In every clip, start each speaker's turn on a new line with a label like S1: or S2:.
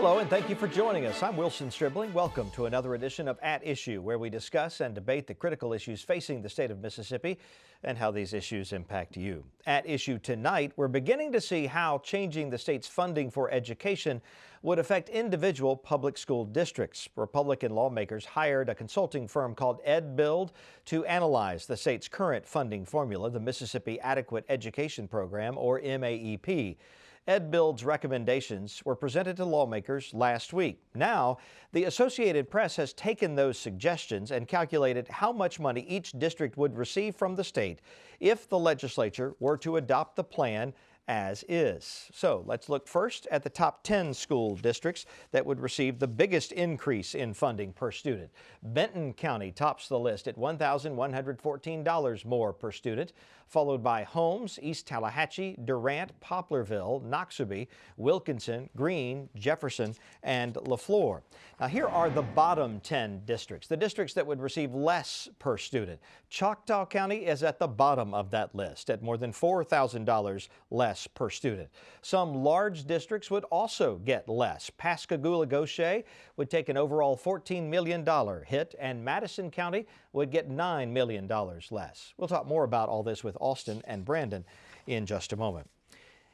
S1: Hello, and thank you for joining us. I'm Wilson Stribling. Welcome to another edition of At Issue, where we discuss and debate the critical issues facing the state of Mississippi and how these issues impact you. At Issue tonight, we're beginning to see how changing the state's funding for education would affect individual public school districts. Republican lawmakers hired a consulting firm called EdBuild to analyze the state's current funding formula, the Mississippi Adequate Education Program, or MAEP. EdBuild's recommendations were presented to lawmakers last week. Now, the Associated Press has taken those suggestions and calculated how much money each district would receive from the state if the legislature were to adopt the plan as is. So let's look first at the top 10 school districts that would receive the biggest increase in funding per student. Benton County tops the list at $1,114 more per student, followed by Holmes, East Tallahatchie, Durant, Poplarville, Noxubee, Wilkinson, Greene, Jefferson, and LaFleur. Now here are the bottom 10 districts, the districts that would receive less per student. Choctaw County is at the bottom of that list at more than $4,000 less per student. Some large districts would also get less. Pascagoula-Goshen would take an overall $14 million hit, and Madison County would get $9 million less. We'll talk more about all this with Austin and Brandon in just a moment.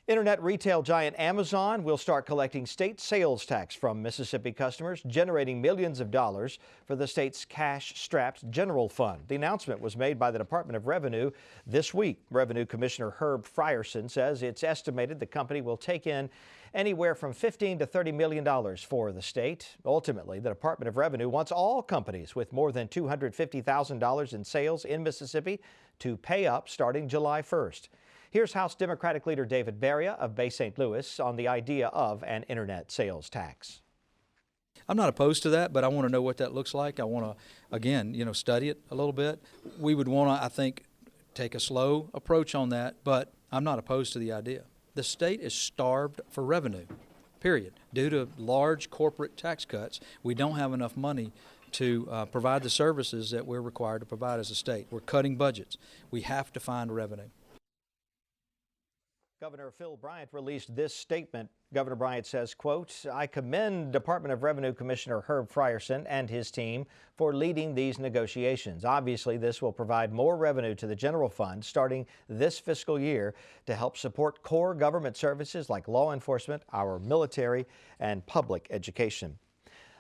S1: Internet retail giant Amazon will start collecting state sales tax from Mississippi customers, generating millions of dollars for the state's cash-strapped general fund. The announcement was made by the Department of Revenue this week. Revenue Commissioner Herb Frierson says it's estimated the company will take in anywhere from $15 to $30 million for the state. Ultimately, the Department of Revenue wants all companies with more than $250,000 in sales in Mississippi to pay up starting July 1st. Here's House Democratic Leader David Beria of Bay St. Louis on the idea of an internet sales tax.
S2: I'm not opposed to that, but I want to know what that looks like. I want to, again, study it a little bit. We would want to, I think, take a slow approach on that, but I'm not opposed to the idea. The state is starved for revenue, period. Due to large corporate tax cuts, we don't have enough money to provide the services that we're required to provide as a state. We're cutting budgets. We have to find revenue.
S1: Governor Phil Bryant released this statement. Governor Bryant says, quote, "I commend Department of Revenue Commissioner Herb Frierson and his team for leading these negotiations. Obviously, this will provide more revenue to the general fund starting this fiscal year to help support core government services like law enforcement, our military, and public education."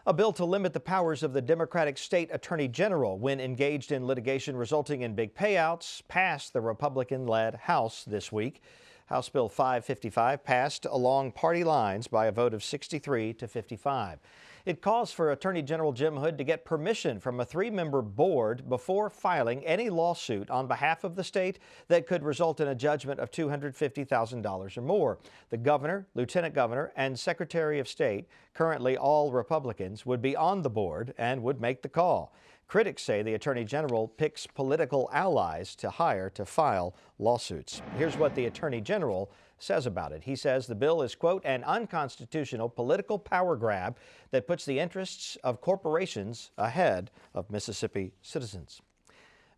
S1: A bill to limit the powers of the Democratic State Attorney General when engaged in litigation resulting in big payouts passed the Republican-led House this week. House Bill 555 passed along party lines by a vote of 63 to 55. It calls for Attorney General Jim Hood to get permission from a 3-member board before filing any lawsuit on behalf of the state that could result in a judgment of $250,000 or more. The governor, lieutenant governor, and secretary of state, currently all Republicans, would be on the board and would make the call. Critics say the Attorney General picks political allies to hire to file lawsuits. Here's what the Attorney General says about it. He says the bill is, quote, "an unconstitutional political power grab that puts the interests of corporations ahead of Mississippi citizens."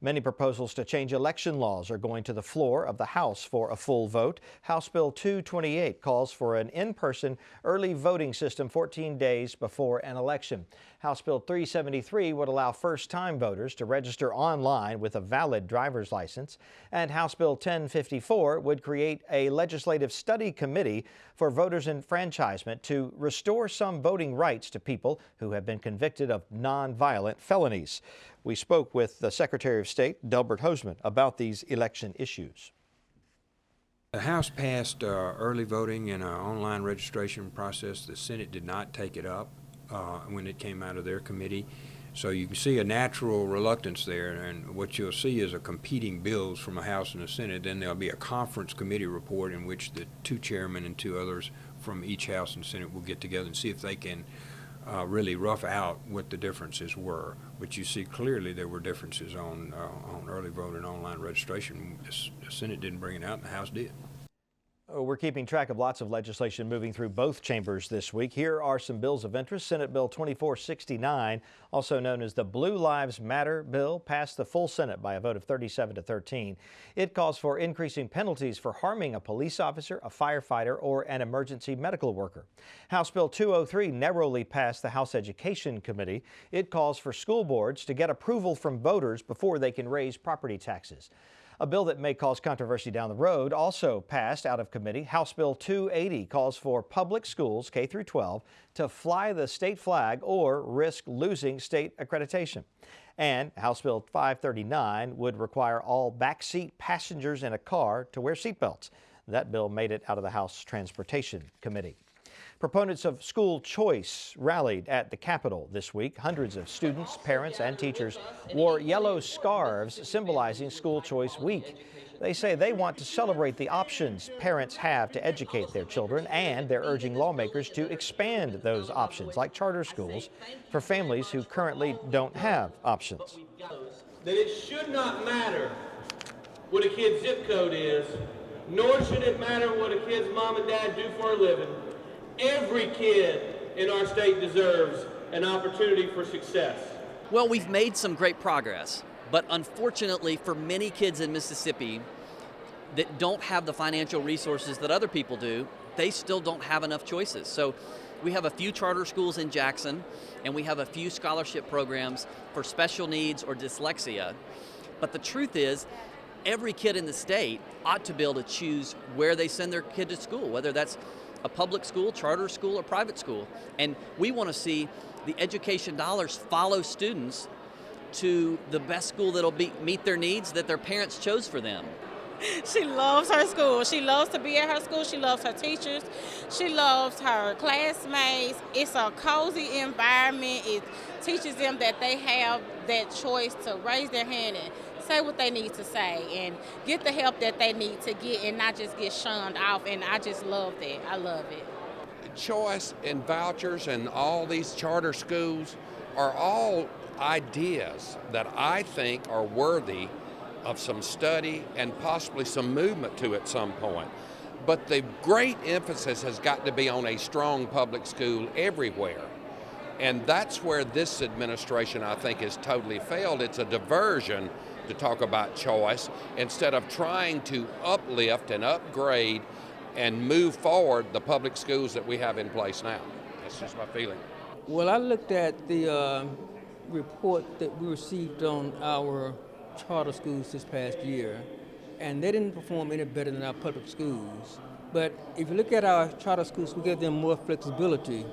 S1: Many proposals to change election laws are going to the floor of the House for a full vote. House Bill 228 calls for an in-person early voting system 14 days before an election. House Bill 373 would allow first-time voters to register online with a valid driver's license. And House Bill 1054 would create a legislative study committee for voters' enfranchisement to restore some voting rights to people who have been convicted of nonviolent felonies. We spoke with the Secretary of State, Delbert Hosemann, about these election issues.
S3: The House passed early voting and an online registration process. The Senate did not take it up when it came out of their committee. So you can see a natural reluctance there, and what you'll see is a competing bills from a House and a Senate. Then there'll be a conference committee report in which the 2 chairmen and 2 others from each House and Senate will get together and see if they can really rough out what the differences were. But you see clearly there were differences on early vote and online registration. The Senate didn't bring it out and the House did.
S1: We're keeping track of lots of legislation moving through both chambers this week. Here are some bills of interest. Senate Bill 2469, also known as the Blue Lives Matter bill, passed the full Senate by a vote of 37-13. It calls for increasing penalties for harming a police officer, a firefighter, or an emergency medical worker. House Bill 203 narrowly passed the House Education Committee. It calls for school boards to get approval from voters before they can raise property taxes. A bill that may cause controversy down the road also passed out of committee. House Bill 280 calls for public schools, K through 12, to fly the state flag or risk losing state accreditation. And House Bill 539 would require all backseat passengers in a car to wear seatbelts. That bill made it out of the House Transportation Committee. Proponents of school choice rallied at the Capitol this week. Hundreds of students, parents, and teachers wore yellow scarves symbolizing School Choice Week. They say they want to celebrate the options parents have to educate their children, and they're urging lawmakers to expand those options, like charter schools, for families who currently don't have options.
S4: That it should not matter what a kid's zip code is, nor should it matter what a kid's mom and dad do for a living. Every kid in our state deserves an opportunity for success.
S5: Well, we've made some great progress, but unfortunately for many kids in Mississippi that don't have the financial resources that other people do, they still don't have enough choices. So we have a few charter schools in Jackson, and we have a few scholarship programs for special needs or dyslexia. But the truth is, every kid in the state ought to be able to choose where they send their kid to school, whether that's a public school, charter school, or private school. And we want to see the education dollars follow students to the best school that'll meet their needs that their parents chose for them.
S6: She loves her school. She loves to be at her school. She loves her teachers. She loves her classmates. It's a cozy environment. It teaches them that they have that choice to raise their hand and say what they need to say and get the help that they need to get and not just get shunned off. And I just love that. I love it.
S7: Choice and vouchers and all these charter schools are all ideas that I think are worthy of some study and possibly some movement to at some point. But the great emphasis has got to be on a strong public school everywhere. And that's where this administration, I think, has totally failed. It's a diversion to talk about choice instead of trying to uplift and upgrade and move forward the public schools that we have in place now. That's just my feeling.
S8: Well, I looked at the report that we received on our charter schools this past year, and they didn't perform any better than our public schools. But if you look at our charter schools, we give them more flexibility.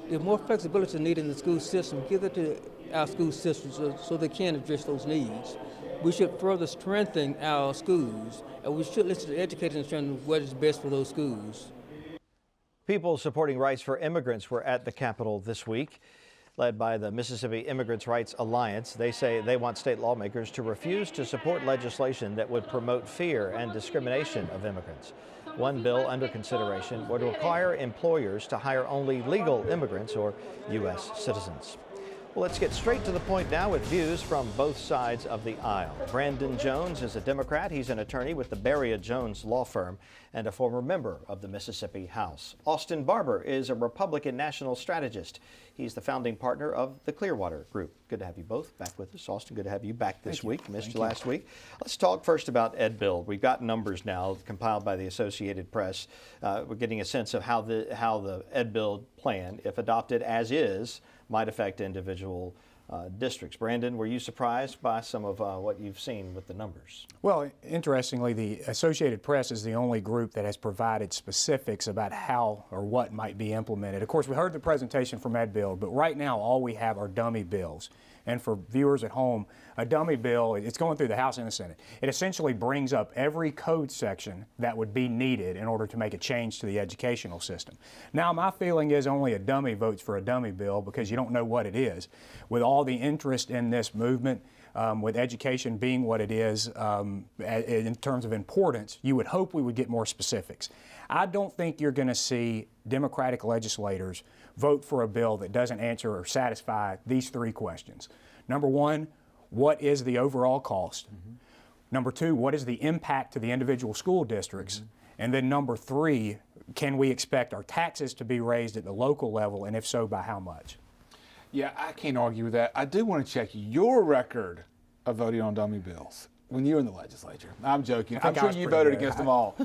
S8: There's more flexibility needed in the school system. Give it to our school systems so they can address those needs. We should further strengthen our schools, and we should listen to educators and determine what is best for those schools.
S1: People supporting rights for immigrants were at the Capitol this week. Led by the Mississippi Immigrants' Rights Alliance, they say they want state lawmakers to refuse to support legislation that would promote fear and discrimination of immigrants. One bill under consideration would require employers to hire only legal immigrants or U.S. citizens. Well, let's get straight to the point now with views from both sides of the aisle. Brandon Jones is a Democrat. He's an attorney with the Beria Jones law firm and a former member of the Mississippi House. Austin Barber is a Republican national strategist. He's the founding partner of the Clearwater Group. Good to have you both back with us. Austin, good to have you back this week. Missed you last week. Let's talk first about Ed Bill. We've got numbers now compiled by the Associated Press. We're getting a sense of how the Ed Bill plan, if adopted as is, might affect individual districts. Brandon, were you surprised by some of what you've seen with the numbers?
S9: Well, interestingly, the Associated Press is the only group that has provided specifics about how or what might be implemented. Of course, we heard the presentation from Ed Bill, but right now all we have are dummy bills. And for viewers at home, a dummy bill, it's going through the House and the Senate. It essentially brings up every code section that would be needed in order to make a change to the educational system. Now, my feeling is only a dummy votes for a dummy bill because you don't know what it is. With all the interest in this movement, with education being what it is in terms of importance, you would hope we would get more specifics. I don't think you're going to see Democratic legislators vote for a bill that doesn't answer or satisfy these three questions. Number one, what is the overall cost? Number two, what is the impact to the individual school districts? And then number three, can we expect our taxes to be raised at the local level, and if so, by how much?
S10: Yeah, I can't argue with that. I do want to check your record of voting on dummy bills when you were in the legislature. I'm joking. I'm sure you voted against them all.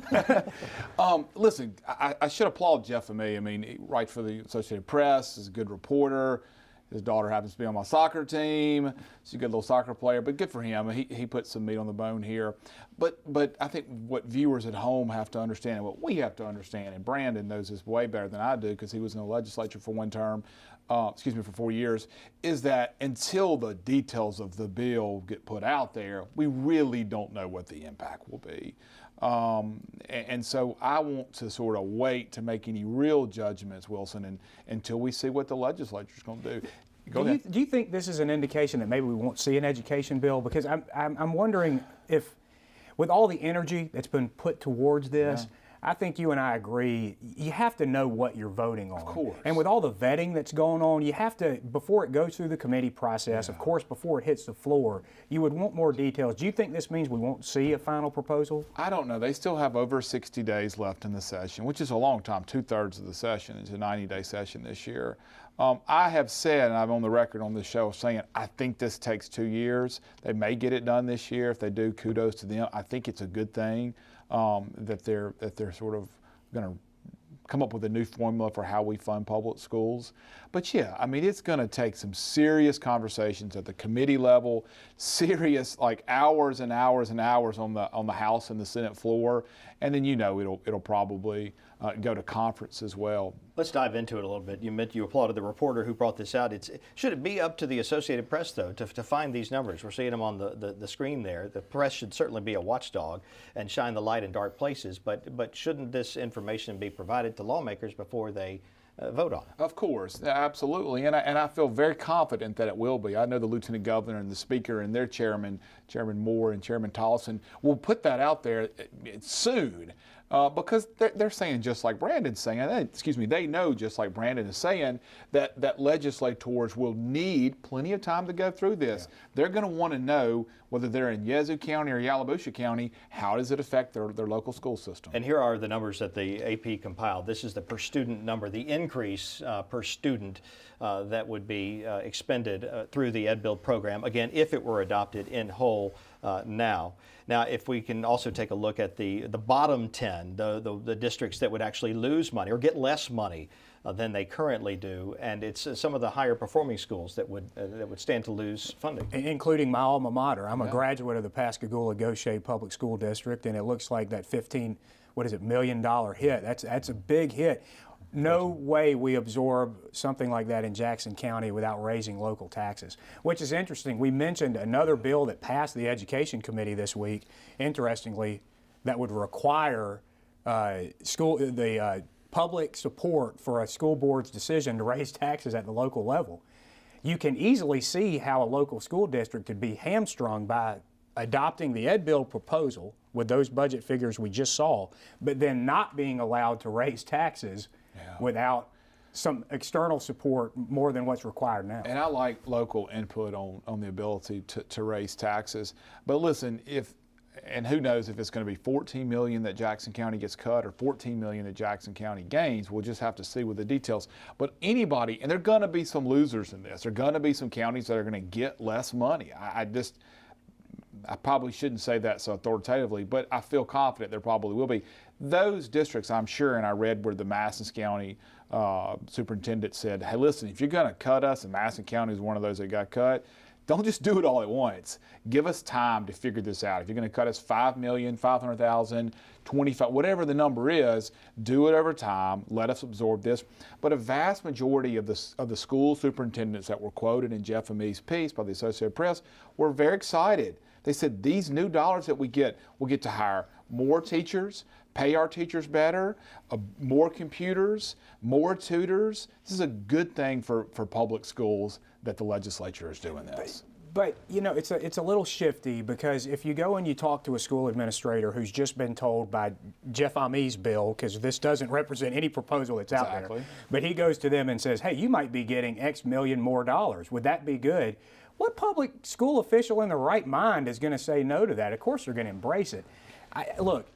S10: Listen, I should applaud Jeff and me. I mean, he writes for the Associated Press, is a good reporter. His daughter happens to be on my soccer team. She's a good little soccer player, but good for him. He put some meat on the bone here. But I think what viewers at home have to understand, and what we have to understand, and Brandon knows this way better than I do because he was in the legislature for for 4 years, is that until the details of the bill get put out there, we really don't know what the impact will be. And so I want to sort of wait to make any real judgments, Wilson, until we see what the legislature's going to do.
S9: Do you think this is an indication that maybe we won't see an education bill? Because I'm wondering if, with all the energy that's been put towards this, I think you and I agree, you have to know what you're voting on.
S10: Of course.
S9: And with all the vetting that's going on, you have to, before it goes through the committee process, of course, before it hits the floor, you would want more details. Do you think this means we won't see a final proposal?
S10: I don't know. They still have over 60 days left in the session, which is a long time. 2/3 of the session is a 90-day session this year. I have said, and I'm on the record on this show saying, I think this takes 2 years. They may get it done this year. If they do, kudos to them. I think it's a good thing that they're sort of going to come up with a new formula for how we fund public schools. But yeah, I mean, it's going to take some serious conversations at the committee level, serious, like hours and hours and hours on the House and the Senate floor, and then it'll probably go to conference as well.
S1: Let's dive into it a little bit. You applauded the reporter who brought this out. Should it be up to the Associated Press, though, to find these numbers? We're seeing them on the screen there. The press should certainly be a watchdog and shine the light in dark places, but shouldn't this information be provided to lawmakers before they vote on it?
S10: Of course, absolutely, and I feel very confident that it will be. I know the Lieutenant Governor and the Speaker and their Chairman Moore and Chairman Tollison, will put that out there soon. Because they're saying, just like Brandon's saying, they know, just like Brandon is saying, that legislators will need plenty of time to go through this. Yeah. They're going to want to know, whether they're in Yazoo County or Yalobusha County, how does it affect their local school system.
S1: And here are the numbers that the AP compiled. This is the per student number, the increase per student that would be expended through the Ed Build program, again, if it were adopted in whole now. Now, if we can also take a look at the bottom 10, the districts that would actually lose money or get less money than they currently do, and it's some of the higher performing schools that would stand to lose funding.
S9: Including my alma mater. I'm a graduate of the Pascagoula-Goshen Public School District, and it looks like that $15 million hit. That's a big hit. No way we absorb something like that in Jackson County without raising local taxes, which is interesting. We mentioned another bill that passed the Education Committee this week, interestingly, that would require public support for a school board's decision to raise taxes at the local level. You can easily see how a local school district could be hamstrung by adopting the Ed Bill proposal with those budget figures we just saw, but then not being allowed to raise taxes without some external support more than what's required now.
S10: And I like local input on the ability to raise taxes. But listen, and who knows if it's going to be $14 million that Jackson County gets cut or $14 million that Jackson County gains. We'll just have to see with the details. But anybody, and there are going to be some losers in this. There are going to be some counties that are going to get less money. I probably shouldn't say that so authoritatively, but I feel confident there probably will be. Those districts, I'm sure, and I read where the Madison County superintendent said, hey, listen, if you're going to cut us, and Madison County is one of those that got cut, don't just do it all at once. Give us time to figure this out. If you're going to cut us $5 million, $500,000, $25, whatever the number is, do it over time. Let us absorb this. But a vast majority of the school superintendents that were quoted in Jeff and me's piece by the Associated Press were very excited. They said these new dollars that we get, we'll get to hire more teachers, pay our teachers better, more computers, more tutors. This is a good thing for public schools that the legislature is doing this.
S9: But it's a little shifty, because if you go and you talk to a school administrator who's just been told by Jeff Amee's bill, because this doesn't represent any proposal that's out there, but he goes to them and says, hey, you might be getting X million more dollars. Would that be good? What public school official in their right mind is going to say no to that? Of course they're going to embrace it. Look,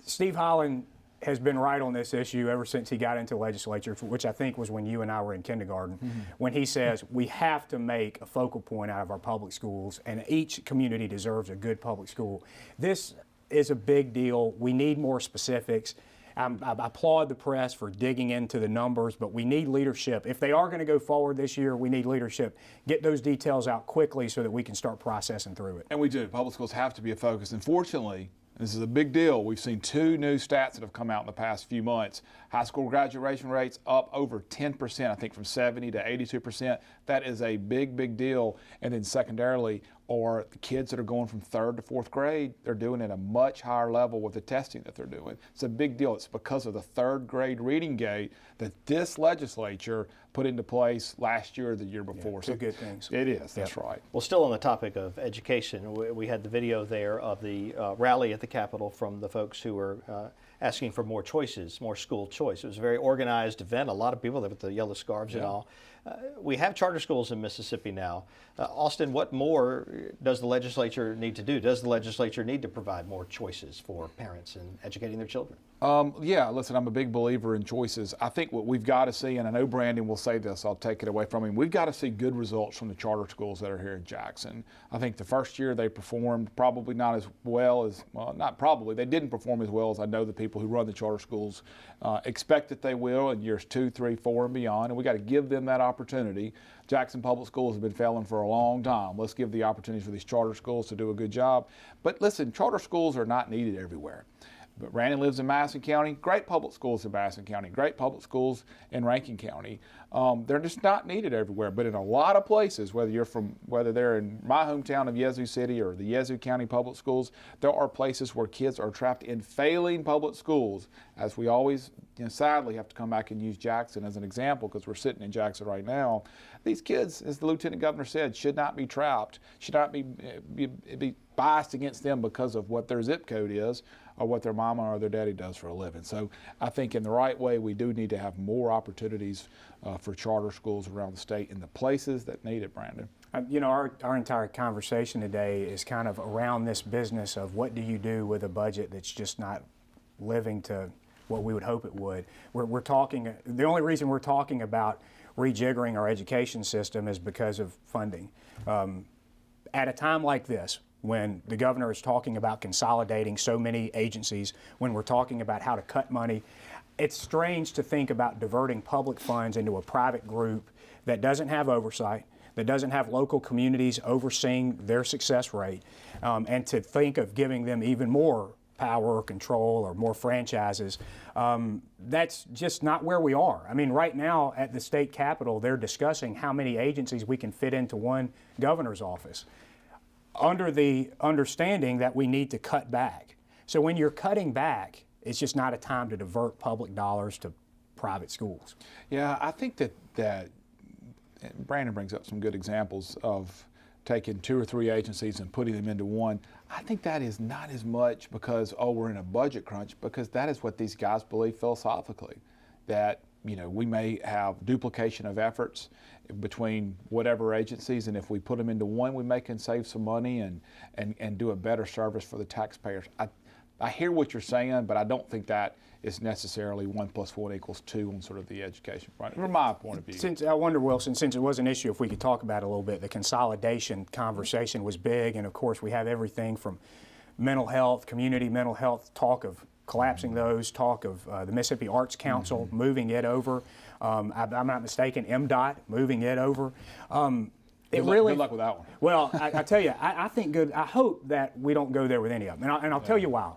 S9: Steve Holland has been right on this issue ever since he got into the legislature, which I think was when you and I were in kindergarten, when he says we have to make a focal point out of our public schools, and each community deserves a good public school. This is a big deal. We need more specifics. I applaud the press for digging into the numbers, but we need leadership. If they are going to go forward this year, we need leadership. Get those details out quickly so that we can start processing through it.
S10: And we do. Public schools have to be a focus. Unfortunately, this is a big deal. We've seen 2 new stats that have come out in the past few months. High school graduation rates up over 10%, I think from 70 to 82%. That is a big, big deal. And then secondarily, or the kids that are going from 3rd to 4th grade, they're doing it at a much higher level with the testing that they're doing. It's a big deal. It's because of the 3rd grade reading gate that this legislature put into place last year or the year before.
S9: Two good things.
S10: It is, that's right.
S1: Well, still on the topic of education, we had the video there of the rally at the Capitol from the folks who were asking for more choices, more school choice. It was a very organized event, a lot of people there with the yellow scarves and all. We have charter schools in Mississippi now. Austin, what more does the legislature need to do? Does the legislature need to provide more choices for parents in educating their children?
S10: Yeah, listen, I'm a big believer in choices. I think what we've got to see, and I know Brandon will say this, I'll take it away from him, we've got to see good results from the charter schools that are here in Jackson. I think the first year they performed probably not as well as, well, not probably, they didn't perform as well as I know the people who run the charter schools expect that they will in years 2, 3, 4, and beyond, and we got to give them that opportunity. Jackson Public Schools have been failing for a long time. Let's give the opportunity for these charter schools to do a good job. But listen, charter schools are not needed everywhere. But Brandon lives in Madison County. Great public schools in Madison County. Great public schools in Rankin County. They're just not needed everywhere. But in a lot of places, whether they're in my hometown of Yazoo City or the Yazoo County Public Schools, there are places where kids are trapped in failing public schools. As we always, sadly, have to come back and use Jackson as an example because we're sitting in Jackson right now. These kids, as the Lieutenant Governor said, should not be trapped. Should not be biased against them because of what their zip code is or what their mama or their daddy does for a living. So I think in the right way, we do need to have more opportunities for charter schools around the state in the places that need it, Brandon.
S9: Our entire conversation today is kind of around this business of what do you do with a budget that's just not living to what we would hope it would. We're talking, the only reason we're talking about rejiggering our education system is because of funding. At a time like this, when the governor is talking about consolidating so many agencies, when we're talking about how to cut money, it's strange to think about diverting public funds into a private group that doesn't have oversight, that doesn't have local communities overseeing their success rate, and to think of giving them even more power or control or more franchises. That's just not where we are. I mean, right now at the state capitol, they're discussing how many agencies we can fit into one governor's office, under the understanding that we need to cut back. So when you're cutting back, it's just not a time to divert public dollars to private schools.
S10: Yeah, I think that Brandon brings up some good examples of taking 2 or 3 agencies and putting them into one. I think that is not as much because, we're in a budget crunch, because that is what these guys believe philosophically, that we may have duplication of efforts between whatever agencies, and if we put them into one, we can save some money and do a better service for the taxpayers. I hear what you're saying, but I don't think that is necessarily 1 + 1 = 2 on sort of the education front, from my point of view.
S9: I wonder, Wilson, since it was an issue, if we could talk about it a little bit. The consolidation conversation was big, and of course we have everything from mental health, community mental health, talk of collapsing those, talk of the Mississippi Arts Council moving it over. I'm not mistaken, MDOT moving it over.
S10: Good luck with that one.
S9: Well, I tell you, I think I hope that we don't go there with any of them, and I'll tell you why.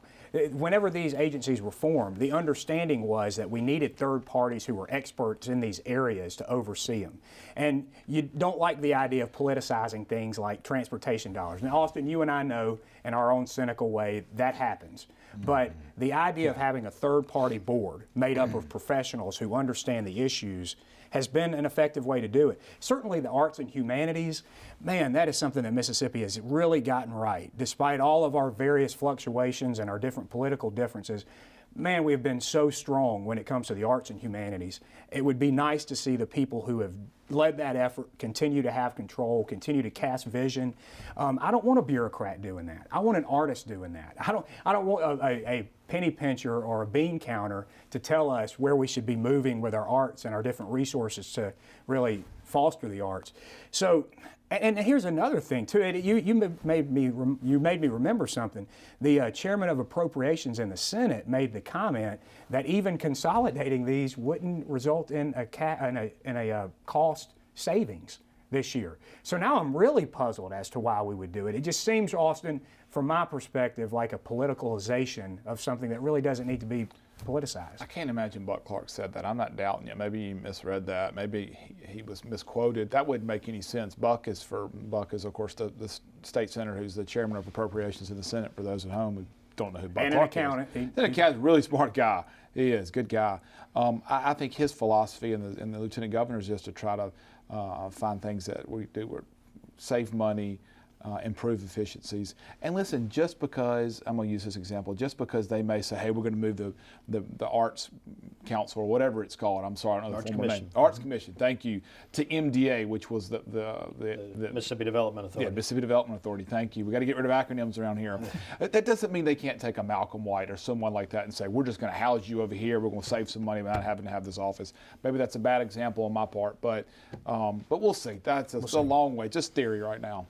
S9: Whenever these agencies were formed, the understanding was that we needed third parties who were experts in these areas to oversee them. And you don't like the idea of politicizing things like transportation dollars. Now, Austin, you and I know in our own cynical way that happens. But the idea of having a third-party board made up of professionals who understand the issues has been an effective way to do it. Certainly the arts and humanities, man, that is something that Mississippi has really gotten right. Despite all of our various fluctuations and our different political differences, man, we have been so strong when it comes to the arts and humanities. It would be nice to see the people who have led that effort, continue to have control, continue to cast vision. I don't want a bureaucrat doing that. I want an artist doing that. I don't want a penny pincher or a bean counter to tell us where we should be moving with our arts and our different resources to really foster the arts. So, and here's another thing too. You made me remember something. The chairman of Appropriations in the Senate made the comment that even consolidating these wouldn't result in a cost savings this year. So now I'm really puzzled as to why we would do it. It just seems, Austin, from my perspective, like a politicalization of something that really doesn't need to be politicized.
S10: I can't imagine Buck Clark said that. I'm not doubting you. Maybe you misread that. Maybe he was misquoted. That wouldn't make any sense. Buck is, of course, the state senator who's the chairman of Appropriations in the Senate, for those at home who don't know who Buck Clark is. And an accountant. An accountant, really smart guy. He is, good guy. I think his philosophy and the lieutenant governor is just to try to find things that we do would save money, improve efficiencies. And listen, just because, I'm going to use this example, just because they may say, hey, we're going to move the Arts Council or whatever it's called, I'm sorry, I don't know the formal name. Arts Commission, thank you, to MDA, which was the
S1: Mississippi Development Authority.
S10: Yeah, Mississippi Development Authority, thank you. We got to get rid of acronyms around here. That doesn't mean they can't take a Malcolm White or someone like that and say, we're just going to house you over here, we're going to save some money without having to have this office. Maybe that's a bad example on my part, but we'll see. That's a long way, just theory right now.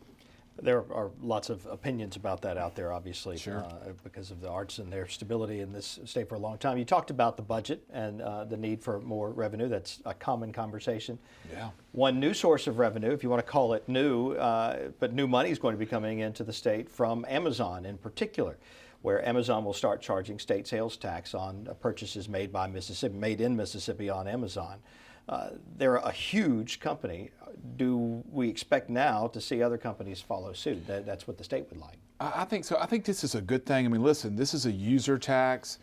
S1: There are lots of opinions about that out there, obviously,
S10: sure.
S1: Because of the arts and their stability in this state for a long time. You talked about the budget and the need for more revenue. That's a common conversation.
S10: Yeah.
S1: One new source of revenue, if you want to call it new, but new money is going to be coming into the state from Amazon in particular, where Amazon will start charging state sales tax on purchases made in Mississippi on Amazon. They're a huge company. Do we expect now to see other companies follow suit? That's what the state would like.
S10: I think so. I think this is a good thing. I mean, listen, this is a user tax.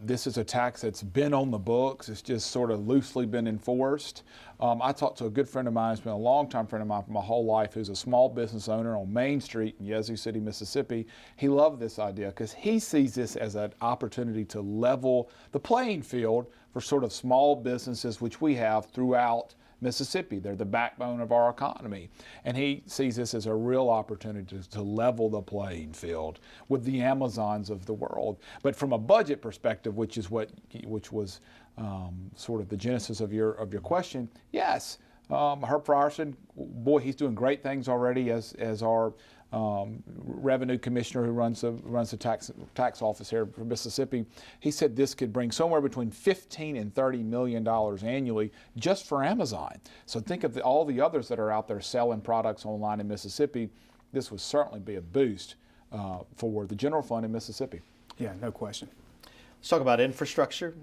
S10: This is a tax that's been on the books. It's just sort of loosely been enforced. I talked to a good friend of mine, who's been a longtime friend of mine for my whole life, who's a small business owner on Main Street in Yazoo City, Mississippi. He loved this idea because he sees this as an opportunity to level the playing field for sort of small businesses, which we have throughout Mississippi. They're the backbone of our economy. And he sees this as a real opportunity to level the playing field with the Amazons of the world. But from a budget perspective, which was sort of the genesis of your question, yes, Herb Frierson, boy, he's doing great things already as our revenue commissioner who runs the tax office here for Mississippi. He said this could bring somewhere between $15 and $30 million annually just for Amazon. So think of all the others that are out there selling products online in Mississippi. This would certainly be a boost for the general fund in Mississippi.
S9: Yeah, no question.
S1: Let's talk about infrastructure.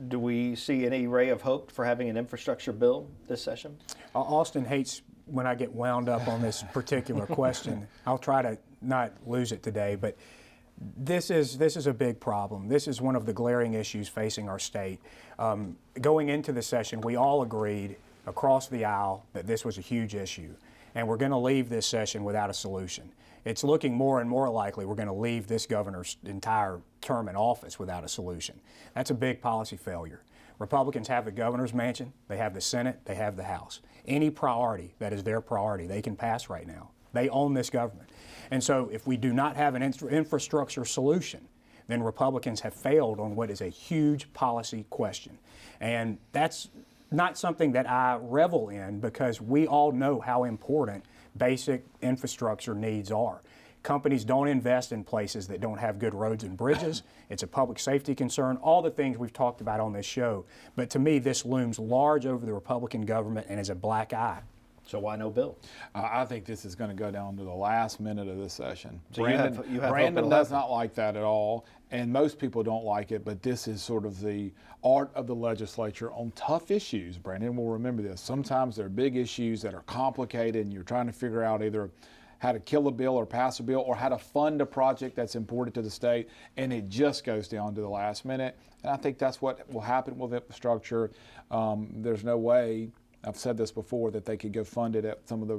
S1: Do we see any ray of hope for having an infrastructure bill this session?
S9: Austin hates when I get wound up on this particular question. I'll try to not lose it today, but this is a big problem. This is one of the glaring issues facing our state. Going into the session, we all agreed across the aisle that this was a huge issue, and we're going to leave this session without a solution. It's looking more and more likely we're going to leave this governor's entire term in office without a solution. That's a big policy failure. Republicans have the governor's mansion, they have the Senate, they have the House. Any priority that is their priority, they can pass right now. They own this government. And so if we do not have an infrastructure solution, then Republicans have failed on what is a huge policy question. And that's not something that I revel in because we all know how important basic infrastructure needs are. Companies don't invest in places that don't have good roads and bridges. It's a public safety concern, all the things we've talked about on this show. But to me, this looms large over the Republican government and is a black eye.
S1: So why no bill?
S10: I think this is going to go down to the last minute of this session.
S1: So
S10: Brandon does not like that at all, and most people don't like it, but this is sort of the art of the legislature on tough issues. Brandon will remember this. Sometimes there are big issues that are complicated, and you're trying to figure out either how to kill a bill or pass a bill or how to fund a project that's important to the state, and it just goes down to the last minute. And I think that's what will happen with infrastructure. There's no way, I've said this before, that they could go fund it at some of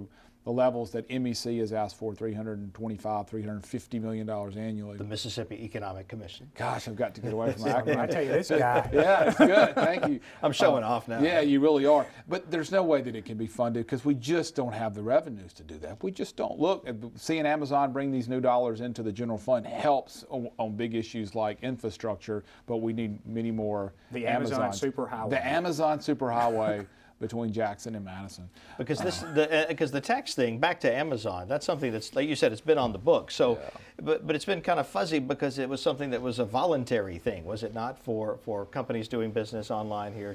S10: the levels that MEC has asked for, $325, $350 million annually.
S1: The Mississippi Economic Commission.
S10: Gosh, I've got to get away from my acronym.
S9: I tell you, this guy.
S10: Yeah, it's good. Thank you.
S1: I'm showing off now.
S10: Yeah, you really are. But there's no way that it can be funded because we just don't have the revenues to do that. We just don't. Look, seeing Amazon bring these new dollars into the general fund helps on big issues like infrastructure, but we need many more.
S9: The Amazon Superhighway.
S10: The Amazon Superhighway between Jackson and Madison.
S1: Because because the tax thing, back to Amazon, that's something that's, like you said, it's been on the book. So, but it's been kind of fuzzy because it was something that was a voluntary thing, was it not, for companies doing business online here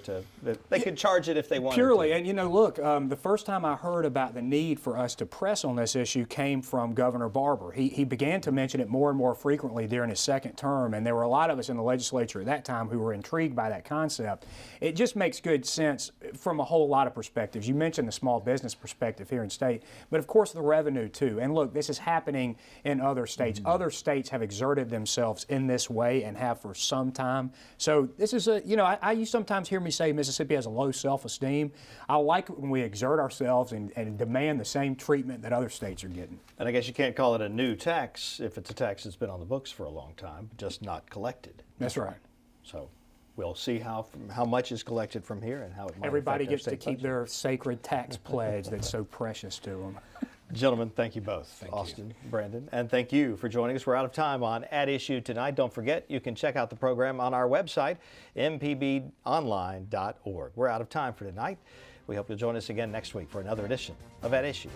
S1: they could charge it if they wanted
S9: Purely,
S1: to.
S9: and you know, look, the first time I heard about the need for us to press on this issue came from Governor Barber. He began to mention it more and more frequently during his second term, and there were a lot of us in the legislature at that time who were intrigued by that concept. It just makes good sense from a whole lot of perspectives. You mentioned the small business perspective here in state, but of course the revenue too. And look, this is happening in other states. Other states have exerted themselves in this way and have for some time. So this is you sometimes hear me say Mississippi has a low self-esteem. I like it when we exert ourselves and demand the same treatment that other states are getting.
S1: And I guess you can't call it a new tax if it's a tax that's been on the books for a long time, just not collected.
S9: That's right.
S1: So we'll see how much is collected from here and how it might
S9: Everybody
S1: affect our
S9: gets to
S1: state
S9: keep
S1: budget.
S9: their sacred tax pledge that's so precious to them.
S1: Gentlemen, thank you both, Austin, Brandon, and thank you for joining us. We're out of time on At Issue tonight. Don't forget, you can check out the program on our website, mpbonline.org. We're out of time for tonight. We hope you'll join us again next week for another edition of At Issue.